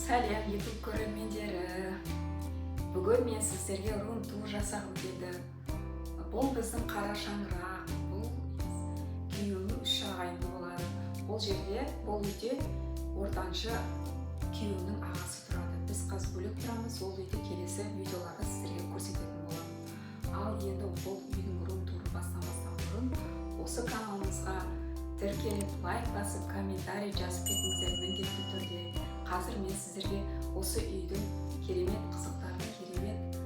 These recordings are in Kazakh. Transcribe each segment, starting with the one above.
Сәлем YouTube көрермендері. Бүгін мен сіздерге рум-тур жасағым келді. Бұл біздің қара шаңырақ. Бұл күйеуінің 3 ағайынды болады. Бұл жерде, бұл үйде ортаншы күйеуінің ағасы тұрады. Біз қазір бөлек тұрамыз. Ол үйде келесі видеоларда сіздерге көрсететін боламын. Ал енді бұл үйдің рум-турын бастамастан бұрын осы каналымызға тіркеліп, лайк басып, комментарий жазып кетіңіздер міндетті түрде. Қазір мен сіздерге осы үйдің керемет қызықтарын, керемет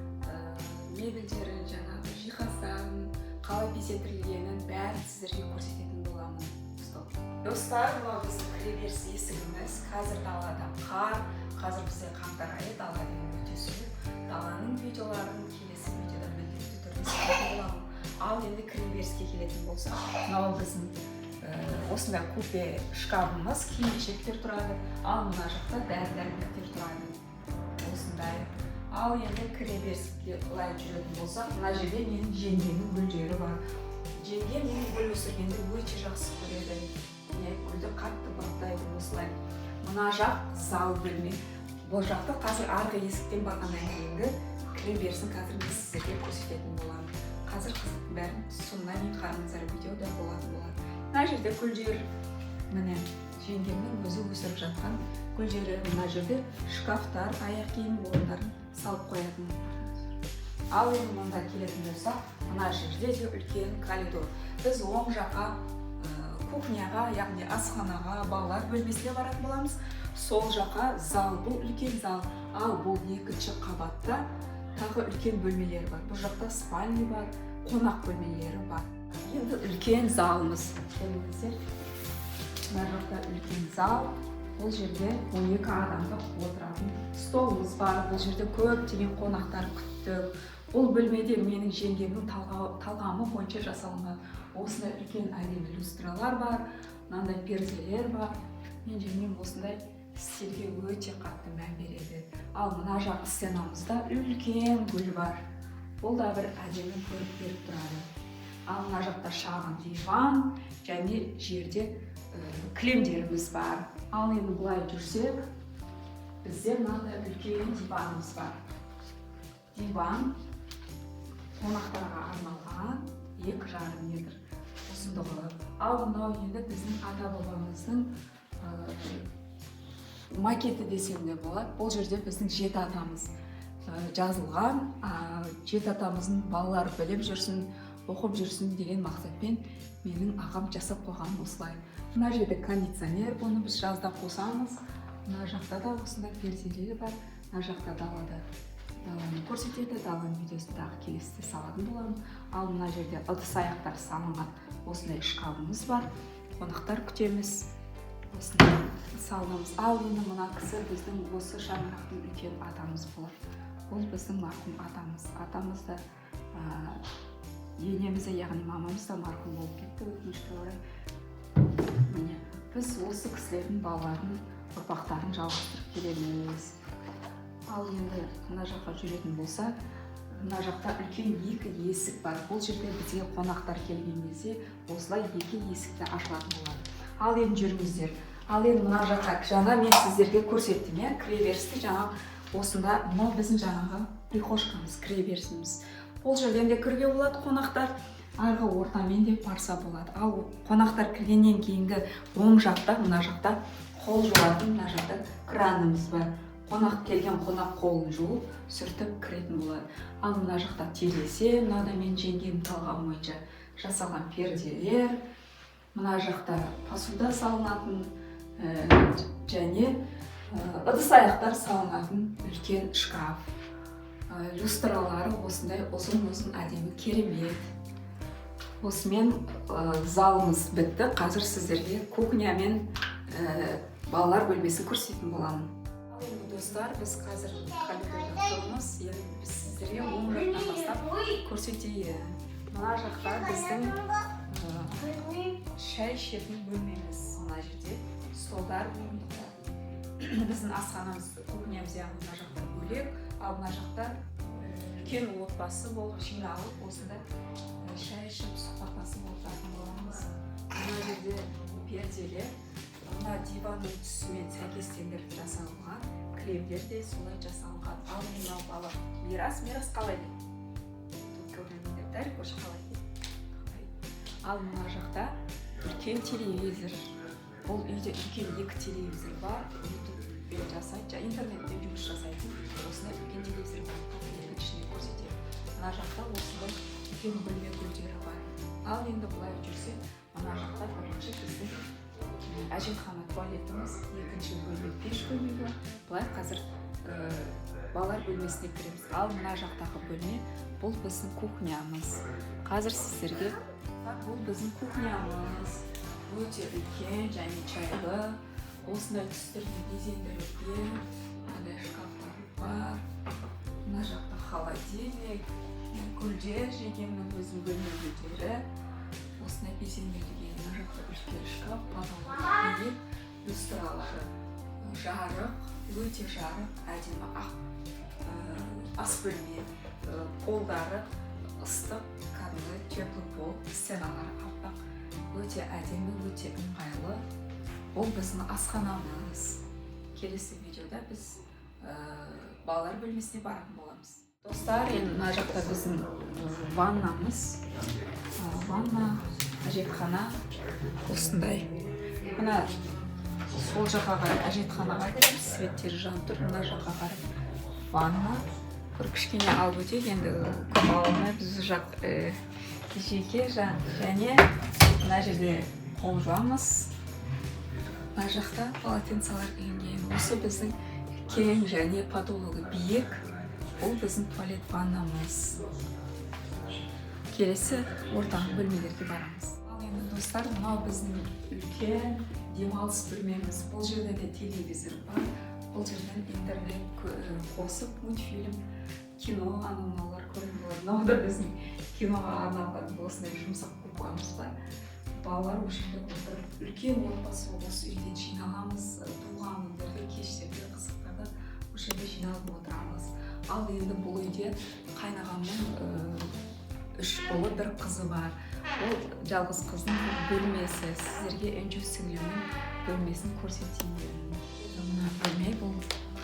мебельдерін, жаңағы жиһаздарын, қалай безендірілгенін бәрін сіздерге көрсететін боламын. Достар, мынау біздің кіреберіс есігіміз. Қазір далада қар, қазір бізде қаңтар айы, дала өте суық. Даланың видеоларын келесі видеода міндетті түрде сіздерге боламын. Ал енді кіреберіске келетін болсақ, мынау біздің осындай купе шкафымыз, киім-кешектер тұрады. Ал мына жақта дәрі-дәрмектер тұрады. Осындай. Ал енді кіреберіске былай жүретін болсақ, мына жерде менің жеңгемнің гүл жері бар. Жеңгем менің гүл өсіргенді өте жақсы көреді. Гүлді қатты баптайды осылай. Мына жақ зал бөлме. Бұл жақта қазір арғы есіктен барғаннан кейінгі кіреберісін қазір мен сіздерге көрсететін боламын. Қазір қызықтың бәрін соңынан кейін қараңыздар, видеода болатын болады. Мына жерде гүлдер, міне жеңгемнің өзі өсіріп жатқан гүлдері. Мына жерде шкафтар, аяқ киім орындарын салып қоятын. Ал енді мұнда келетін болсақ, мына жерде де үлкен коридор. Біз оң жаққа кухняға, яғни асханаға, балалар бөлмесіне баратын боламыз. Сол жаққа зал, бұл үлкен зал. Ал бұл екінші қабатта тағы үлкен бөлмелер бар. Бұл жақта спальня бар, қонақ бөлмелері бар. Енді үлкен залымыз. Көріңіздер. Мына жақта үлкен зал. Бұл жерде 12 адамдық отыратын столымыз бар. Бұл жерде көптеген қонақтар күттік. Бұл бөлмеде менің жеңгемнің талғамы бойынша жасалынған осындай үлкен әдемі люстралар бар, мынандай перделер бар. Мен жеңгем осындай стильге өте қатты мән береді. Ал мына жақ стенамызда үлкен гүл бар. Бұл да бір әдемі көріп беріп тұрады. Ал мына жақта шағын диван және жерде кілемдеріміз бар. Ал енді бұлай жүрсек, бізде мынандай үлкен диванымыз бар. Диван қонақтарға арналған 2,5 метр ұзындығы. Ал мынау енді біздің ата-бабамыздың макеті десем де болады. Бұл жерде біздің 7 атамыз жазылған. 7 атамыздың балалары біліп жүрсін, оқып жүрсін деген мақсатпен менің ағам жасап қойған осылай. Мына жерде кондиционер, бұны біз жазда қосамыз. Мына жақта да осындай перделер бар. Мына жақта даланы көрсетеді, даланың видеосындағы келесіде салатын боламын. Ал мына жерде ыдыс аяқтар салынған осындай шкафымыз бар. Қонақтар күтеміз. Осындай салынамыз. Ал енді мына кісі біздің осы шаңырақтың үлкен атамыз болады. Бұл біздің марқұм атамыз. Атамыз да енемізде, яғни мамамыз да марқұм болып кетті өкінішке орай. Міне, біз осы кісілердің балаларын, ұрпақтарын жалғастырып келеміз. Ал енді мына жаққа жүретін болса, мына жақта үлкен 2 есік бар. Бұл жерде бізге қонақтар келген кезде осылай 2 есікті ашылатын болады. Ал енді жүріңіздер. Ал енді мына жаққа жаңа мен сіздерге көрсеттім, кіреберісті жаңа осында, мынау біздің жаңағы прихожкамыз, кіреберісіміз. Бұл жерден де кіруге болады қонақтар, арғы ортамен де барса болады. Ал қонақтар кіргеннен кейінгі оң жақта, мына жақта қол жуатын, мына жақта кранымыз бар. Қонақ келген қонақ қолын жуып, сүртіп кіретін болады. Ал мына жақта терезе, мынада мен жеңгем талғам бойынша жасалған перделер. Мына жақта посуда салынатын және ыдыс аяқтар салынатын үлкен шкаф. Люстралары осындай ұзын-ұзын әдемі керемет. Осымен залымыз бітті. Қазір сіздерге кухня мен балалар бөлмесін көрсететін боламын. Достар, біз қазір коридорда тұрмыз. Біз сіздерге оң жақтан бастап көрсетейін. Мына жақта біздің шай ішетін бөлмеміз. Мына жерде столдар орындықта. Біздің асханамыз, кухнямыз мына жақта бөлек, ал мына жақта үлкен отбасы болып жиналып, осында шай ішіп сұхбаттасып отыратын боламыз. Мына жерде перделер, мына диванның түсімен сәйкестендіріп жасалған кремдер де солай жасалған. Ал мынау бала мирас қалай дейді? Көрермендер дәл көрші қалай дейді? Ал мына жақта үлкен телевизор. Бұл үйде үлкен 2 телевизор бар. Ютубпен жасайды, интернетпен жұмыс жасайтын. Осындай үлкен телевизор бар. Ішіне көрсетеді. Мына жақта осындай үлкен бөлме гүлдері бар. Ал енді былай жүрсе, мына жақта бірінші біздің әжетхана туалетіміз, екінші бөлме пеш бөлме бар. Былай қазір балалар бөлмесіне кіреміз. Ал мына жақтағы бөлме бұл біздің кухнямыз. Қазір сіздерге бұл біздің кухнямыз. Өте үлкен және жайлы. Осындай түстермен безендірілген. Мынандай шкафтар бар. Мына жақта холодильник, гүлдер, жеңгемнің өзінің бөлме гүлдері. Осындай безендірілген. Мына жақта үлкен шкаф, панель, люстралары, жарық, өте жарық, әдемі ас бөлме, полдары ыстық, кәдімгі теплый пол, стеналары аппақ, өте әдемі, өте ыңғайлы. Бұл біздің асханамыз. Келесі видеода біз балалар бөлмесіне баратын боламыз. Достар, енді мына жақта біздің ваннамыз. Ванна, әжетхана осындай. Мына сол жаққа қарай әжетханаға кіріп, светтері жанып тұр. Мына жаққа қарай ванна. Бір кішкене алып өтейік, енді көп алынмай біз жақ жеке және мына жерде қол жуамыз. Мына жақта полотенцалар ілінген. Осы біздің кең және подологы биік. Бұл біздің туалет ваннамыз. Келесі ортаңғы бөлмелерге барамыз. Ал енді достар, мынау біздің үлкен демалыс бөлмеміз. Бұл жерде де телевизор бар. Бұл жерден интернет қосып, мультфильм, кино, аналар көруге болады. Мынау да біздің киноға арналған осындай жұмсақ кубкамыз бар. Балалар осы жерде отырып, үлкен отбасы осы үйден жиналамыз, туған күндерде, кештерде, қызықтарда осы жерде жиналып отырамыз. Ал енді бұл үйде қайнағамның 3 ұлы, 1 қызы бар. Ол жалғыз қыздың бөлмесі. Сіздерге үнжу сіңлімнің бөлмесін көрсетейін. Мына бөлме бұл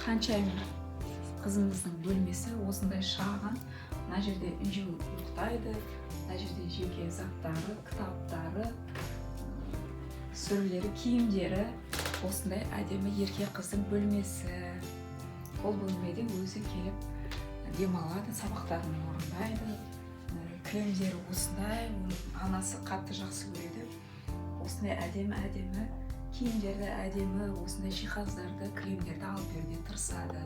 ханшайым қызымыздың бөлмесі. Осындай шағын. Мына жерде үнжу ұйықтайды. Мына жерде жеке заттары, кітаптары, сөрелері, киімдері. Осындай әдемі ерке қыздың бөлмесі. Ол бөлмеде өзі келіп демалады, сабақтарын орындайды. Кремдері осындай, анасы қатты жақсы көреді. Осындай әдемі киімдерді, әдемі осындай жиһаздарды, кремдерді алып беруге тырысады.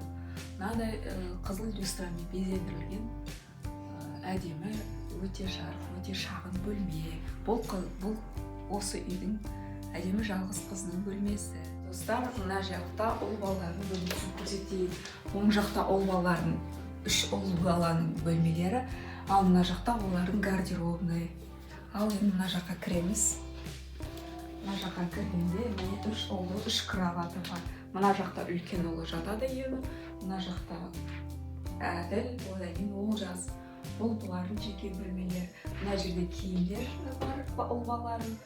Мынадай қызыл люстрамен безендірілген әдемі, өте жарық, өте шағын бөлме. Бұл осы үйдің әдемі жалғыз қызының бөлмесі. Достар, мына жақта ұл балалардың бөлмесін көрсетейін. Оң жақта ұл балалардың 3 ұл баланың бөлмелері, ал мына жақта олардың гардеробный. Ал енді мына жаққа кіреміз. Мына жаққа кіргенде міне 3 ұлы, 3 кроваты бар. Мына жақта үлкен ұлы жатады ені. Мына жақта Әділ, одан кейін Олжас. Бұл бұлардың жеке бөлмелері. Мына жерде киімдер бар ұл балалардың.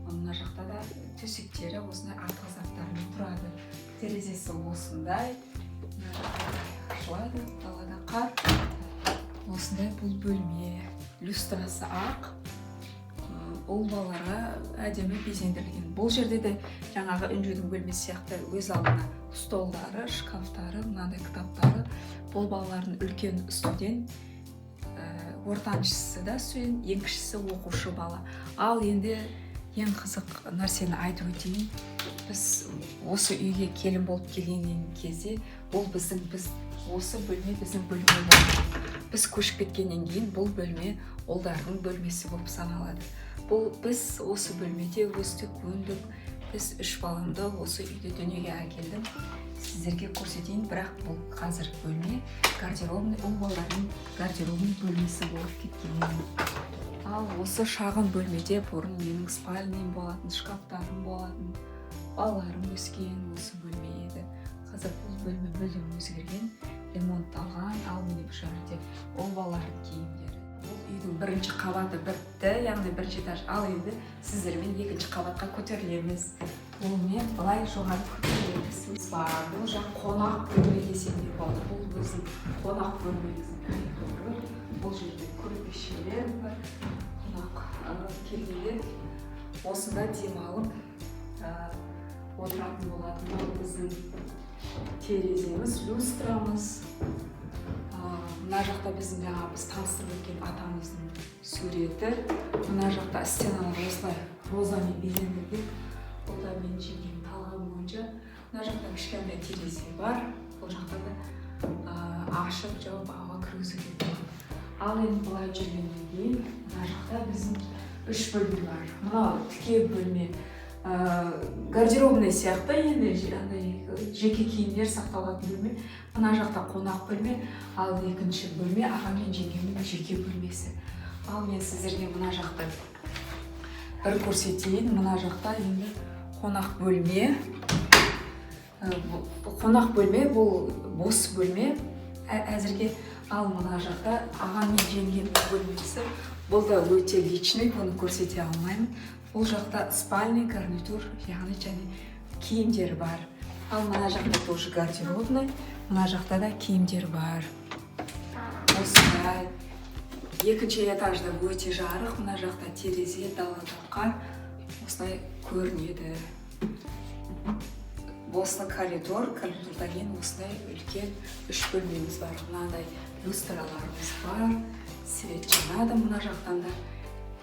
Мына жақта да төсектері осындай артық заттармен тұрады. Терезесі осындай. Ашылады, далада қар. Осындай бұл бөлме. Люстрасы ақ. Ұл балаларға әдемі безендірілген. Бұл жерде де жаңағы үнжудің бөлмесі сияқты өз алдына столдары, шкафтары, мынандай кітаптары. Бұл балалардың үлкен студент, ортаншысы да студент, ең кішісі оқушы бала. Ал енді ең қызық нәрсені айтып өтейін. Біз осы үйге келін болып келген кезде бұл осы бөлме біздің бөлме болды. Біз көшіп кеткеннен кейін бұл бөлме ұлдардың бөлмесі болып саналады. Біз осы бөлмеде өстік, өндік. Біз 3 баламды осы үйде дүниеге әкелдім. Сіздерге көрсетейін, бірақ бұл қазір бөлме гардеробный, ұл балалардың гардеробный бөлмесі болып кеткен. Ал осы шағын бөлмеде бұрын менің спальням болатын, шкафтарым болатын, балаларым өскен осы бөлме еді. Қазір бұл бөлме мүлдем өзгерген, ремонтталған, ал міне бұл жерде ұл балалардың киімдері. Бұл үйдің 1-ші қабаты бітті, яғни 1-ші этаж. Ал енді сіздермен 2-ші қабатқа көтерілеміз. Онымен былай жоғары көтерілісіміз бар. Бұл жақ қонақ бөлме десем де болады. Бұл біздің қонақ бөлмеміздің коридоры. Бұл жерде көрпешелер бар. Қонақ келгенде осында демалып отыратын болады. Бұл біздің тереземіз, люстрамыз. Мына жақта біздің біз таныстырып өткен атамыздың суреті. Мына жақта стеналар осылай розамен безендірген. Бұл да мен жеңгем талғам бойынша. Мына жақта кішкентай терезе бар. Бұл жақта да ашып жауып ауа кіргізуге болады. Ал енді былай жүргеннен кейін мына жақта біздің 3 бөлме бар. Мынау тіке бөлме, гардеробный сияқты, енді жеке киімдер сақталатын бөлме. Мына жақта қонақ бөлме, ал екінші бөлме аға мен жеңгемнің жеке бөлмесі. Ал мен сіздерге мына жақта бір көрсетейін. Мына жақта енді қонақ бөлме. Қонақ бөлме бұл бос бөлме әзірге. Ал мына жақта аға мен жеңгемнің бөлмесі. Бұл да өте личный, бұны көрсете алмаймын. Бұл жақта спальный, гарнитур, яғни және киімдер бар. Ал мына жақта тоже гардеробный, мына жақта да киімдер бар. Осылай. Екінші этажда өте жарық, мына жақта терезе, далада қар. Осылай көрінеді. Осылай коридордан кейін осылай үлкен 3 бөлмеміз бар. Мынандай люстраларымыз бар. Свет жанады. Мына жақтан да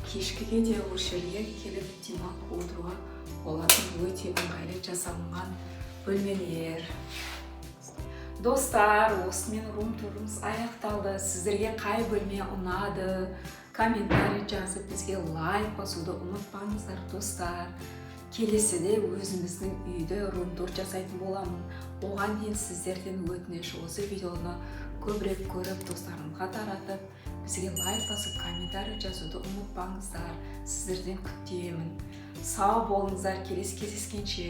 кешкіге де осы жерге келіп демалып отыруға болатын өте ыңғайлы жасалынған бөлмелер. Достар, осымен рум-турымыз аяқталды. Сіздерге қай бөлме ұнады? Комментарий жазып, бізге лайк басуды ұмытпаңыздар, достар. Келесіде өзіміздің үйді рум-тур жасайтын боламын. Оған дейін сіздерден өтініш, осы видеоны көбірек көріп, достарымға таратып, бізге лайк басып, комментарий жазуды ұмытпаңыздар. Сіздерден күтемін. Сау болыңыздар, келесі кездескенше.